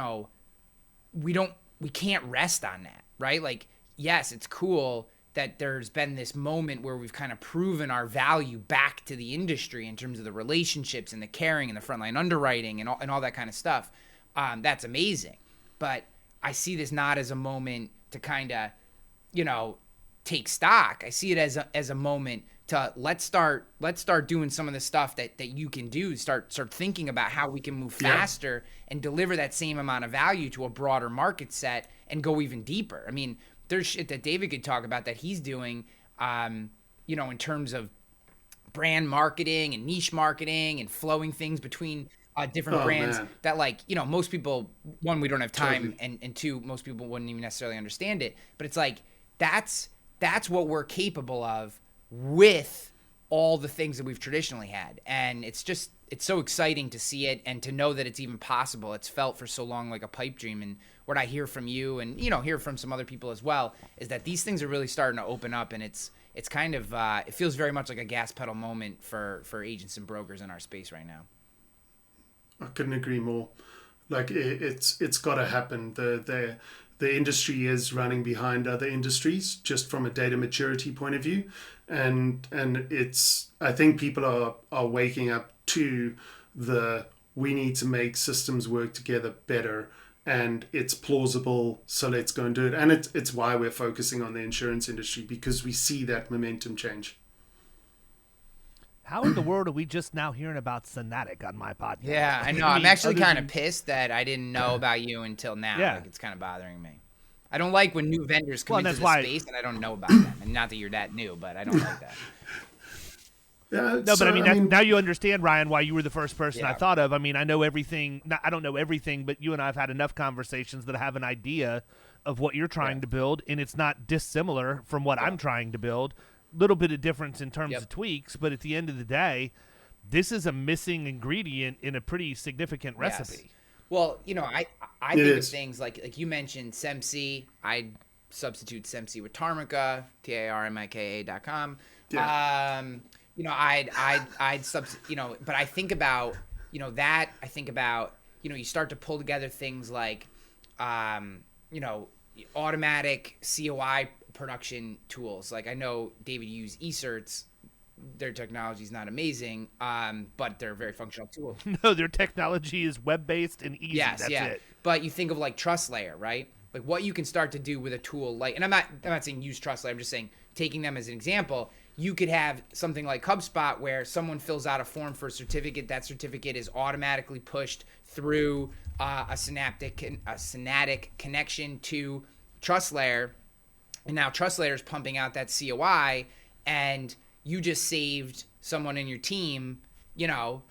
can't rest on that, right? Like, yes, it's cool that there's been this moment where we've kind of proven our value back to the industry in terms of the relationships and the caring and the frontline underwriting and all that kind of stuff. That's amazing. But I see this not as a moment to kind of, take stock. I see it as a moment to let's start doing some of the stuff that you can do. Start thinking about how we can move faster and deliver that same amount of value to a broader market set and go even deeper. I mean, there's shit that David could talk about that he's doing, in terms of brand marketing and niche marketing and flowing things between different brands that, like, most people, one, we don't have time, and two, most people wouldn't even necessarily understand it. But it's like, that's what we're capable of with all the things that we've traditionally had. And it's so exciting to see it and to know that it's even possible. It's felt for so long like a pipe dream. And what I hear from you and, hear from some other people as well, is that these things are really starting to open up, and it's kind of, it feels very much like a gas pedal moment for agents and brokers in our space right now. I couldn't agree more. Like, it's got to happen. The industry is running behind other industries just from a data maturity point of view. And I think people are waking up to we need to make systems work together better, and it's plausible, so let's go and do it. And it's why we're focusing on the insurance industry, because we see that momentum change. How in the world are we just now hearing about Synatic on my podcast? Yeah, I know. I'm actually kind of pissed that I didn't know about you until now. Yeah. Like, it's kind of bothering me. I don't like when new vendors come into the space and I don't know about them. And not that you're that new, but I don't like that. Yeah, no, but I mean, now you understand, Ryan, why you were the first person I thought of. I mean, I know everything. I don't know everything, but you and I have had enough conversations that I have an idea of what you're trying to build, and it's not dissimilar from what I'm trying to build. Little bit of difference in terms of tweaks, but at the end of the day, this is a missing ingredient in a pretty significant recipe. Yes. Well, I think of things like you mentioned SEMC. I'd substitute SEMC with Tarmica, TARMIKA.com. Yeah. I'd substitute, but I think about, that. I think about, you start to pull together things like, automatic COI production tools. Like, I know, David, you use eCerts. Their technology is not amazing, but they're a very functional tool. No, their technology is web-based and easy. Yes, That's it. But you think of like TrustLayer, right? Like what you can start to do with a tool like, and I'm not saying use TrustLayer. I'm just saying, taking them as an example, you could have something like HubSpot where someone fills out a form for a certificate. That certificate is automatically pushed through a Synatic connection to TrustLayer, and now TrustLayer is pumping out that COI, and you just saved someone in your team, 10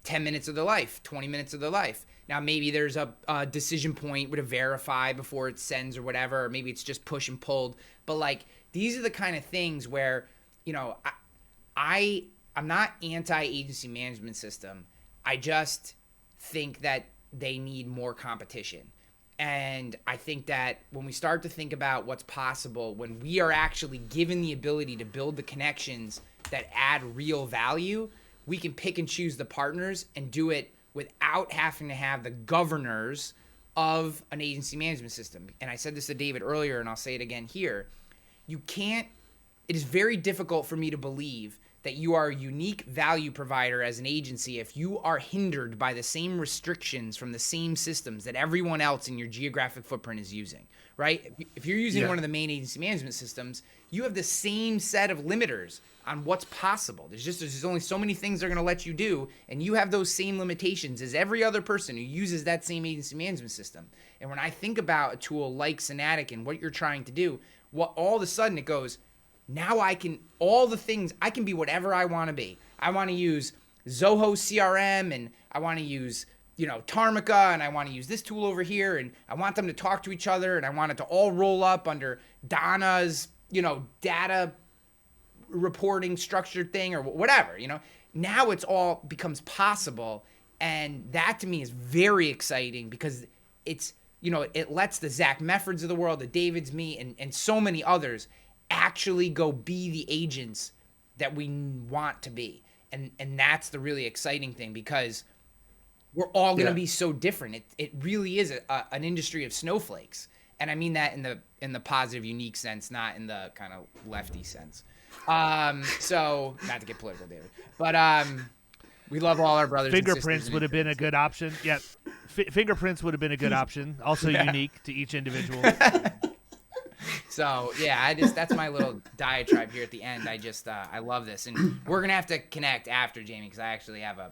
10 minutes of their life, 20 minutes of their life. Now, maybe there's a decision point to verify before it sends or whatever, or maybe it's just push and pulled. But like, these are the kind of things where, you know, I'm not anti-agency management system. I just think that they need more competition. And I think that when we start to think about what's possible, when we are actually given the ability to build the connections that add real value, we can pick and choose the partners and do it without having to have the governors of an agency management system. And I said this to David earlier, and I'll say it again here. It is very difficult for me to believe that you are a unique value provider as an agency if you are hindered by the same restrictions from the same systems that everyone else in your geographic footprint is using, right? If you're using one of the main agency management systems, you have the same set of limiters on what's possible. There's only so many things they're going to let you do, and you have those same limitations as every other person who uses that same agency management system. And when I think about a tool like Synatic and what you're trying to do, all of a sudden it goes, now I can be whatever I want to be. I want to use Zoho CRM, and I want to use, Tarmica, and I want to use this tool over here, and I want them to talk to each other, and I want it to all roll up under Donna's, data reporting structured thing or whatever, Now it's all becomes possible, and that to me is very exciting because it's, it lets the Zach Meffords of the world, the Davids, me, and so many others actually go be the agents that we want to be. And that's the really exciting thing, because we're all going to be so different. It really is an industry of snowflakes. And I mean that in the positive, unique sense, not in the kind of lefty sense. So not to get political, David, but we love all our brothers. Fingerprints would have been a good option. Yeah. Fingerprints would have been a good option. Also unique to each individual. So yeah, that's my little diatribe here at the end. I love this, and we're gonna have to connect after, Jamie, because I actually have a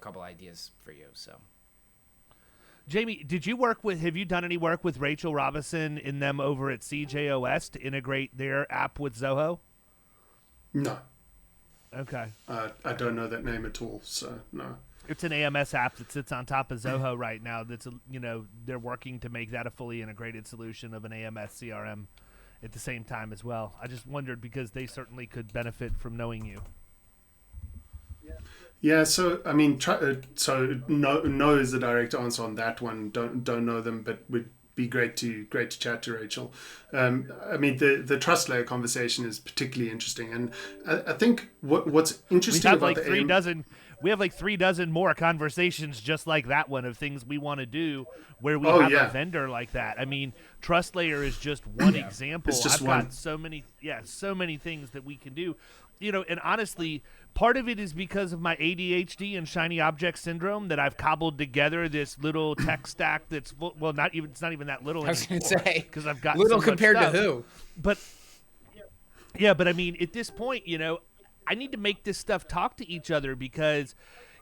couple ideas for you. So, Jamie, have you done any work with Rachel Robinson in them over at CJOS to integrate their app with Zoho? No. Okay. I don't know that name at all, so no. It's an AMS app that sits on top of Zoho right now. That's they're working to make that a fully integrated solution of an AMS CRM at the same time as well. I just wondered because they certainly could benefit from knowing you. Yeah, so I mean, no is the direct answer on that one. Don't know them, but would be great to chat to Rachel. I mean, the trust layer conversation is particularly interesting, and I think what's interesting about we have like 3 dozen more conversations just like that one of things we want to do where we have a vendor like that. I mean, trust layer is just one example. It's just I've got so many things that we can do. And honestly, part of it is because of my ADHD and shiny object syndrome that I've cobbled together this little tech stack that's it's not even that little anymore. I was going to say, because I've got little so compared much to stuff. who? But I mean, at this point, I need to make this stuff talk to each other, because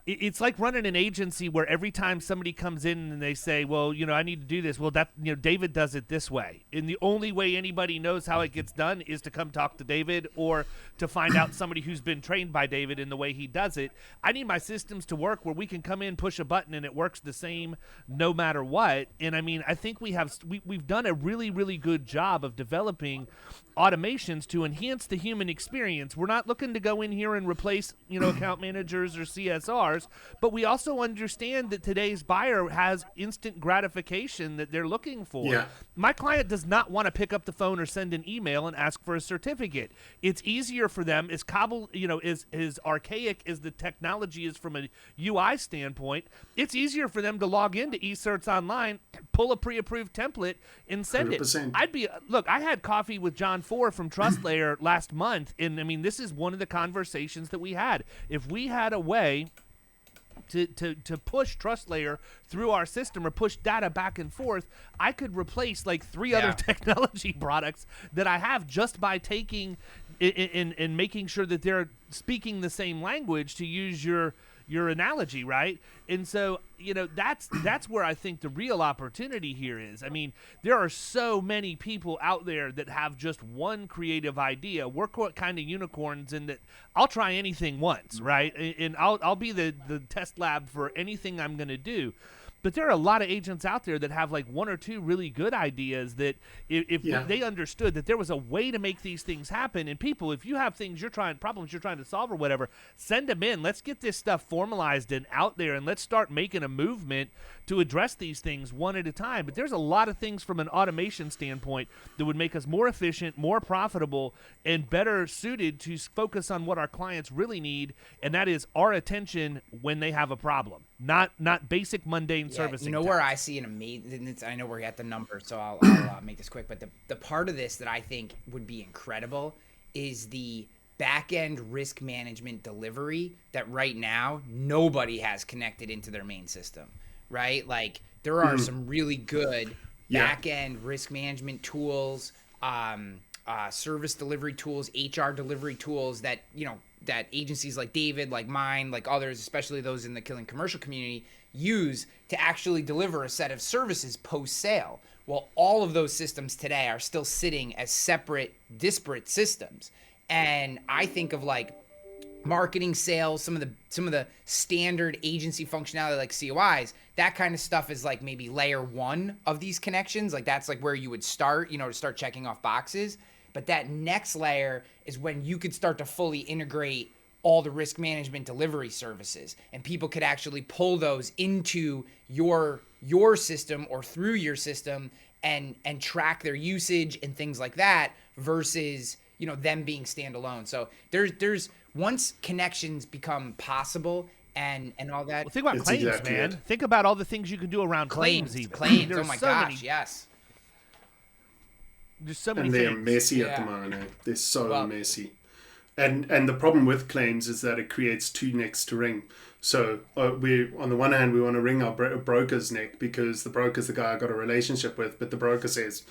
it's like running an agency where every time somebody comes in and they say, well, I need to do this. Well, David does it this way. And the only way anybody knows how it gets done is to come talk to David or to find out somebody who's been trained by David in the way he does it. I need my systems to work where we can come in, push a button, and it works the same no matter what. And I mean, I think we've done a really, really good job of developing automations to enhance the human experience. We're not looking to go in here and replace, account managers or CSRs, but we also understand that today's buyer has instant gratification that they're looking for. Yeah. My client does not want to pick up the phone or send an email and ask for a certificate. It's easier for them, as archaic as the technology is from a UI standpoint, it's easier for them to log into eCerts Online, pull a pre-approved template, and send 100%. I had coffee with John Ford from Trust Layer last month, and I mean, this is one of the conversations that we had. If we had a way to push Trust Layer through our system or push data back and forth, I could replace like 3 other technology products that I have just by taking and making sure that they're speaking the same language, to use your your analogy, right? And so, that's where I think the real opportunity here is. I mean, there are so many people out there that have just one creative idea. We're kind of unicorns in that I'll try anything once, right? And I'll be the test lab for anything I'm going to do. But there are a lot of agents out there that have like one or two really good ideas that if they understood that there was a way to make these things happen. And people, if you have problems you're trying to solve or whatever, send them in. Let's get this stuff formalized and out there, and let's start making a movement to address these things one at a time. But there's a lot of things from an automation standpoint that would make us more efficient, more profitable, and better suited to focus on what our clients really need, and that is our attention when they have a problem. Not basic mundane servicing. You know where I see an amazing. I know we're at the number, so I'll make this quick. But the part of this that I think would be incredible is the back end risk management delivery that right now nobody has connected into their main system. Right? Like there are some really good back end risk management tools, service delivery tools, HR delivery tools that that agencies like David, like mine, like others, especially those in the killing commercial community, use to actually deliver a set of services post-sale. Well, all of those systems today are still sitting as separate, disparate systems. And I think of like marketing, sales, some of the standard agency functionality like COIs, that kind of stuff is like maybe layer one of these connections. Like that's like where you would start, to start checking off boxes. But that next layer is when you could start to fully integrate all the risk management delivery services, and people could actually pull those into your system or through your system and track their usage and things like that versus, them being standalone. So there's once connections become possible and all that. Well, think about claims, exactly man. Think about all the things you can do around claims. Claims. Oh my gosh, yes. There's so many and they're things. messy at the moment. They're so messy. And the problem with claims is that it creates two necks to wring. So we, on the one hand, we want to wring our broker's neck because the broker's the guy I got a relationship with, but the broker says,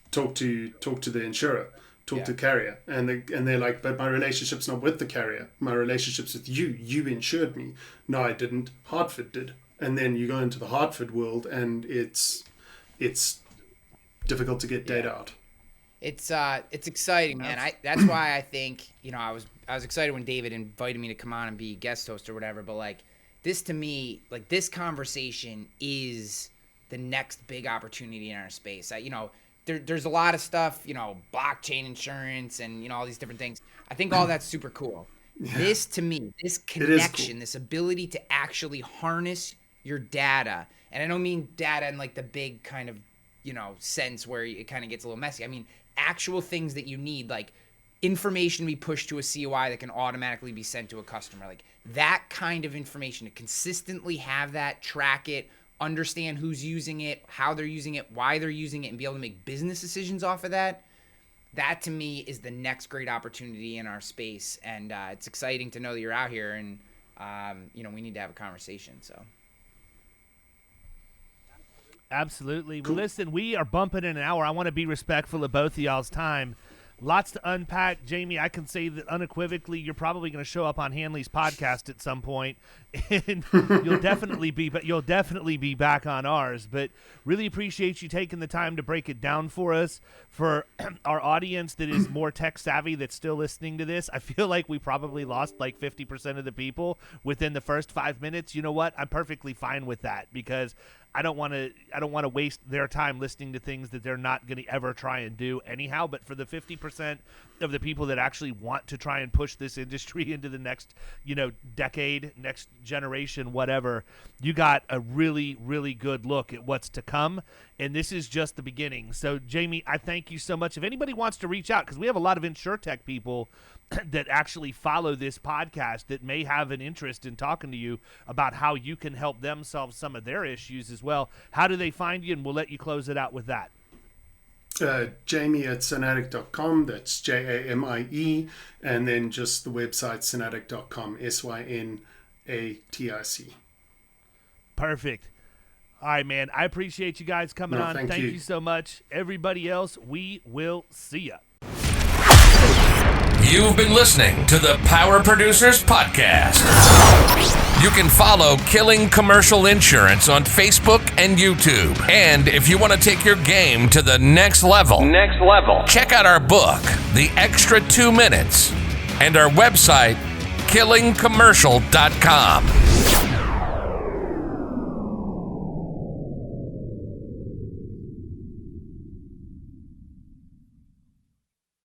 talk to the insurer, talk to carrier, and they're like, but my relationship's not with the carrier. My relationship's with you. You insured me. No, I didn't. Hartford did. And then you go into the Hartford world, and it's difficult to get data out. It's exciting, man. That's why I think I was excited when David invited me to come on and be guest host or whatever. But like this to me, like this conversation is the next big opportunity in our space. There's a lot of stuff, blockchain insurance and all these different things. I think all that's super cool. Yeah. This to me, this connection, cool. This ability to actually harness your data, and I don't mean data in like the big kind of sense where it kind of gets a little messy. I mean, actual things that you need, like information be pushed to a COI that can automatically be sent to a customer. Like that kind of information, to consistently have that, track it, understand who's using it, how they're using it, why they're using it, and be able to make business decisions off of that. That to me is the next great opportunity in our space. And it's exciting to know that you're out here and, we need to have a conversation. So. Absolutely. Cool. Well, listen, we are bumping in an hour. I want to be respectful of both of y'all's time. Lots to unpack. Jamie, I can say that unequivocally you're probably going to show up on Hanley's podcast at some point, and you'll definitely be back on ours. But really appreciate you taking the time to break it down for us. For our audience that is more tech savvy that's still listening to this, I feel like we probably lost like 50% of the people within the first 5 minutes. You know what? I'm perfectly fine with that because I don't want to waste their time listening to things that they're not going to ever try and do anyhow. But for the 50% of the people that actually want to try and push this industry into the next, decade, next generation, whatever, you got a really, really good look at what's to come. And this is just the beginning. So, Jamie, I thank you so much. If anybody wants to reach out, because we have a lot of InsurTech people that actually follow this podcast that may have an interest in talking to you about how you can help them solve some of their issues as well. How do they find you? And we'll let you close it out with that. Jamie at Synatic.com. That's JAMIE. And then just the website Synatic.com. SYNATIC. Perfect. All right, man. I appreciate you guys coming on. Thank you so much. Everybody else, we will see ya. You've been listening to the Power Producers Podcast. You can follow Killing Commercial Insurance on Facebook and YouTube. And if you want to take your game to the next level, check out our book, The Extra 2 Minutes, and our website, killingcommercial.com.